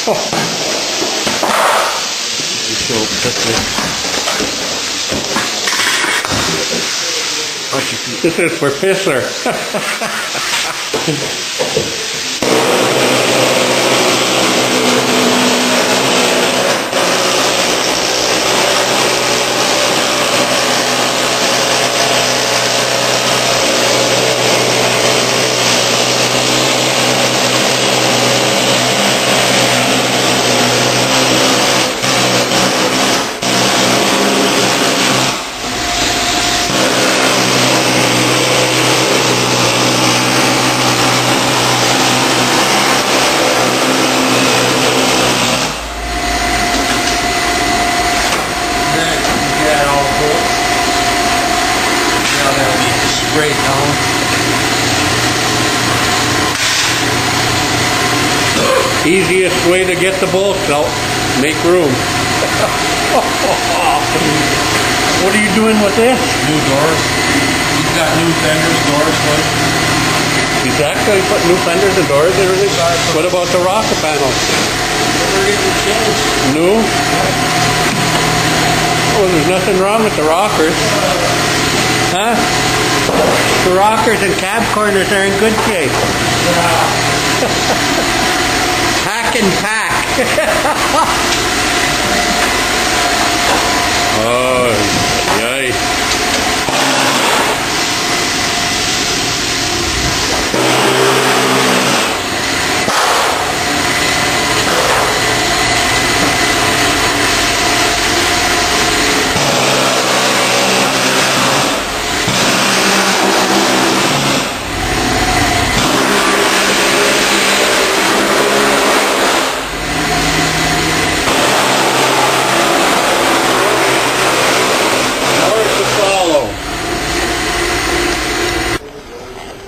So this is for Pissler. Straight down. Easiest way to get the bolts out. Make room. What are you doing with this? New doors. He's got new fenders, doors, like. He's actually put new fenders and doors and everything? What about the rocker panels? They're getting changed. New? Oh, there's nothing wrong with the rockers. Huh? The rockers and cab corners are in good shape. Pack and pack. Oh, yay.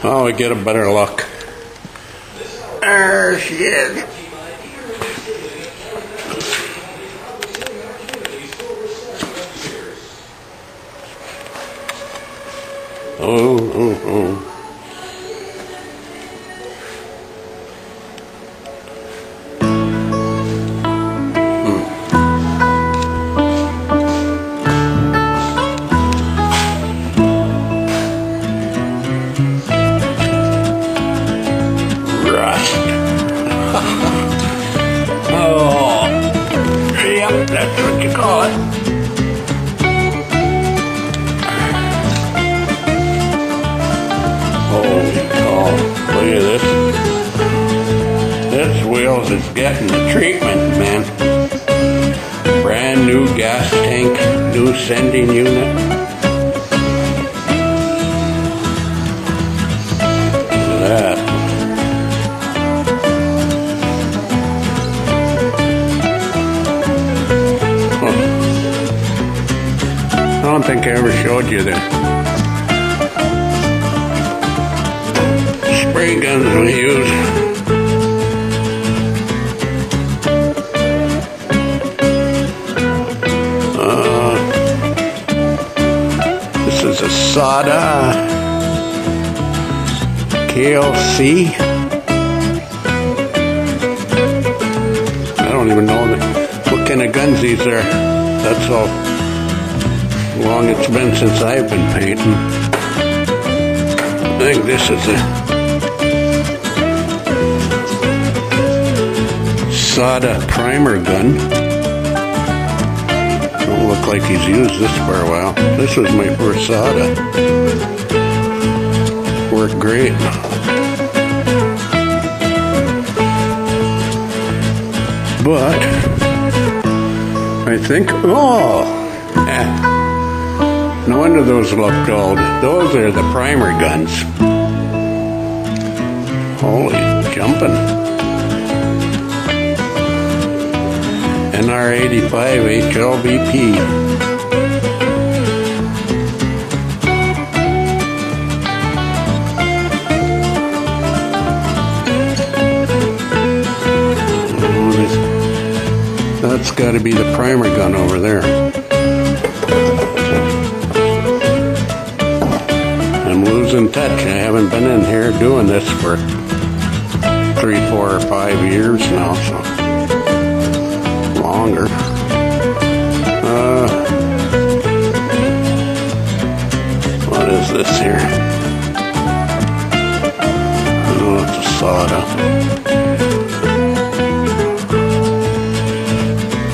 Oh, we get a better look. There she is. Oh. Oh, yep, that's what you call it. Holy cow, look at this. This wheels is getting the treatment, man. Brand new gas tank, new sending unit. Look at that. I don't think I ever showed you the spray guns we use. This is a Sada KLC. I don't even know what kind of guns these are. That's all long it's been since I've been painting. I think this is a Sada primer gun. Don't look like he's used this for a while. This was my first Sada. Worked great. But I think, no wonder those looked old. Those are the primer guns. Holy jumping. NR85 HLVP. That's got to be the primer gun over there. I'm losing touch. I haven't been in here doing this for 3, 4, or 5 years now, so longer. What is this here? Oh, it's a soda.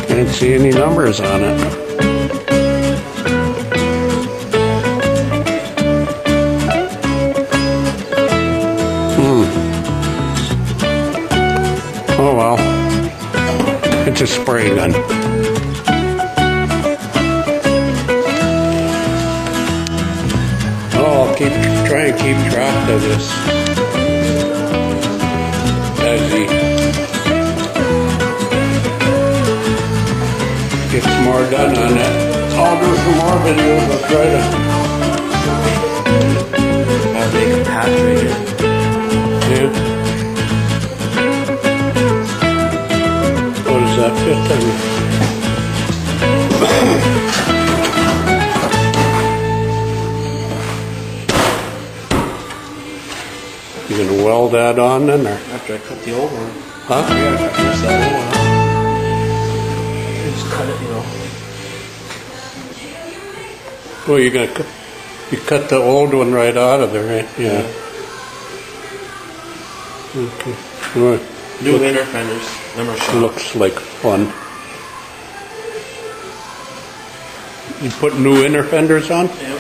Can't see any numbers on it. Oh well, it's a spray gun. Oh, I'll try and keep track of this as he gets more done on it. I'll do some more videos. I'll try to make a patch right here. Yeah. What is that? 15. You gonna weld that on then, or? After I cut the old one. Huh? Yeah, after I finish that old one. Just cut it, Well, you cut the old one right out of there, right? Yeah. Okay. Well, New inner fenders. Number shop. looks like fun. You put new inner fenders on? Yep.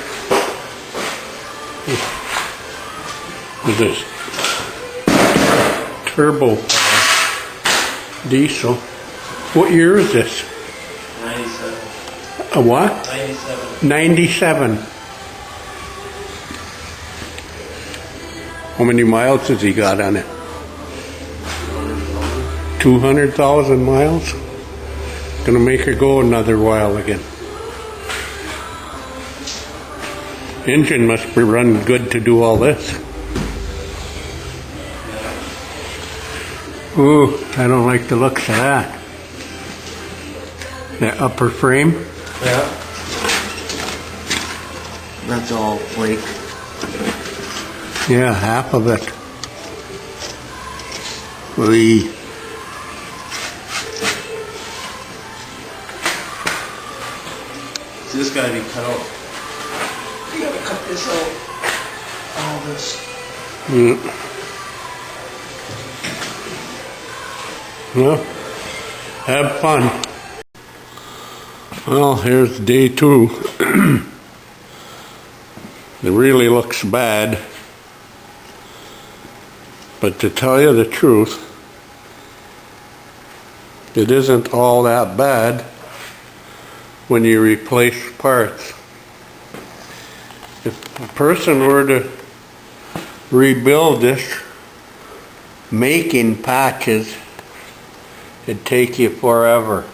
What is this? Turbo diesel. What year is this? 97. A what? 97. 97. How many miles has he got on it? 200,000 miles? Gonna make her go another while again. Engine must be run good to do all this. Ooh, I don't like the looks of that. The upper frame. Yeah. That's all flake. Yeah, half of it. We See, this gotta be cut out. You gotta cut this out. All this. Well, have fun. Well, here's day 2. It really looks bad. But to tell you the truth, it isn't all that bad when you replace parts. If a person were to rebuild this, making patches, it'd take you forever.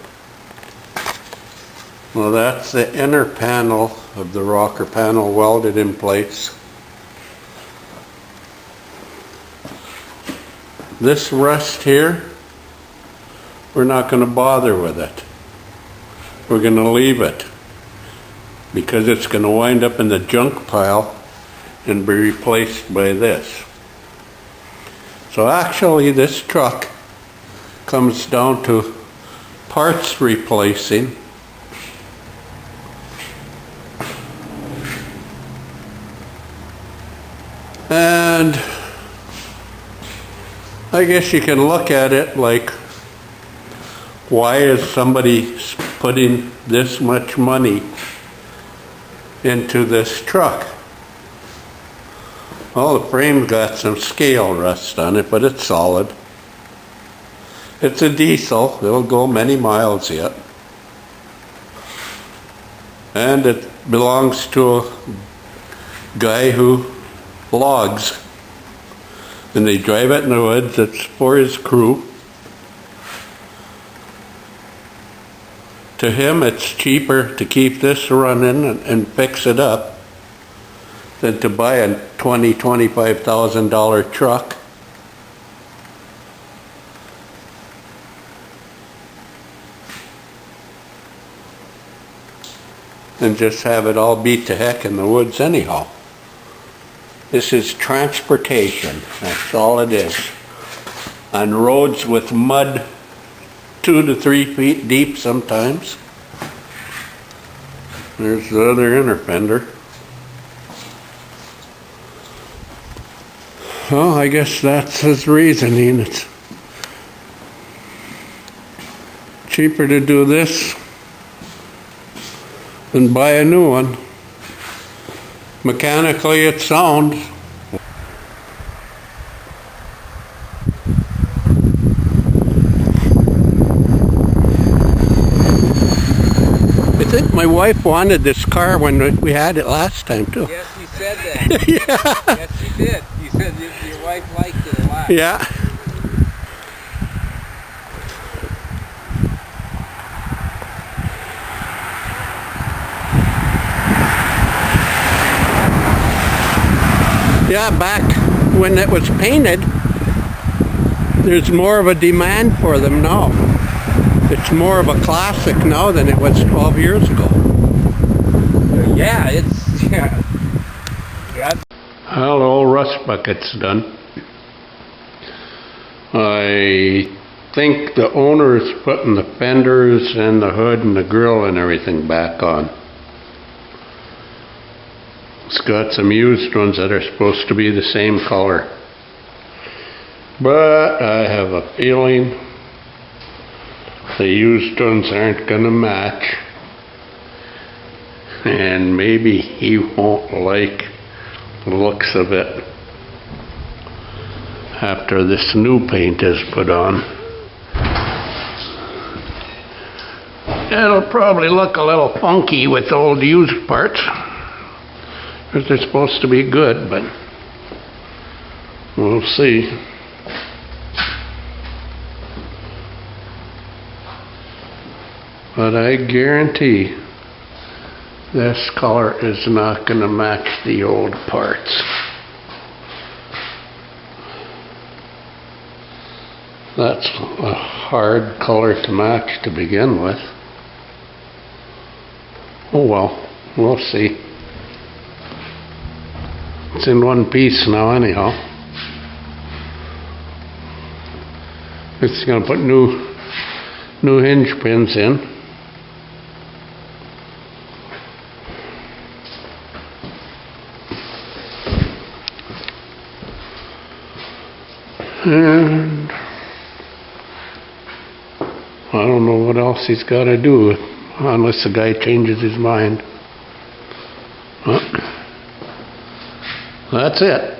Well, that's the inner panel of the rocker panel welded in place. This rust here, we're not going to bother with it. We're going to leave it because it's going to wind up in the junk pile and be replaced by this. So actually this truck comes down to parts replacing. And I guess you can look at it like, why is somebody putting this much money into this truck? Well, the frame's got some scale rust on it, but it's solid. It's a diesel. It'll go many miles yet. And it belongs to a guy who logs. And they drive it in the woods. It's for his crew. To him, it's cheaper to keep this running and fix it up than to buy a $20,000, $25,000 truck. And just have it all beat to heck in the woods anyhow. This is transportation. That's all it is. On roads with mud 2 to 3 feet deep sometimes. There's the other inner fender. Well, I guess that's his reasoning. It's cheaper to do this than buy a new one. Mechanically it sounds. I think my wife wanted this car when we had it last time too. Yes, you said that. Yeah. Yes, you did. You said your wife liked it a lot. Yeah. Yeah, back when it was painted, there's more of a demand for them now. It's more of a classic now than it was 12 years ago. Yeah, it's yeah. Hello, rust bucket's done. I think the owner is putting the fenders and the hood and the grill and everything back on. It's got some used ones that are supposed to be the same color. But I have a feeling the used ones aren't gonna match. And maybe he won't like the looks of it after this new paint is put on. It'll probably look a little funky with old used parts, because they're supposed to be good, but we'll see. But I guarantee this color is not going to match the old parts. That's a hard color to match to begin with. Oh well, we'll see. It's in one piece now anyhow. It's going to put new hinge pins in. And I don't know what else he's got to do unless the guy changes his mind. Well, that's it.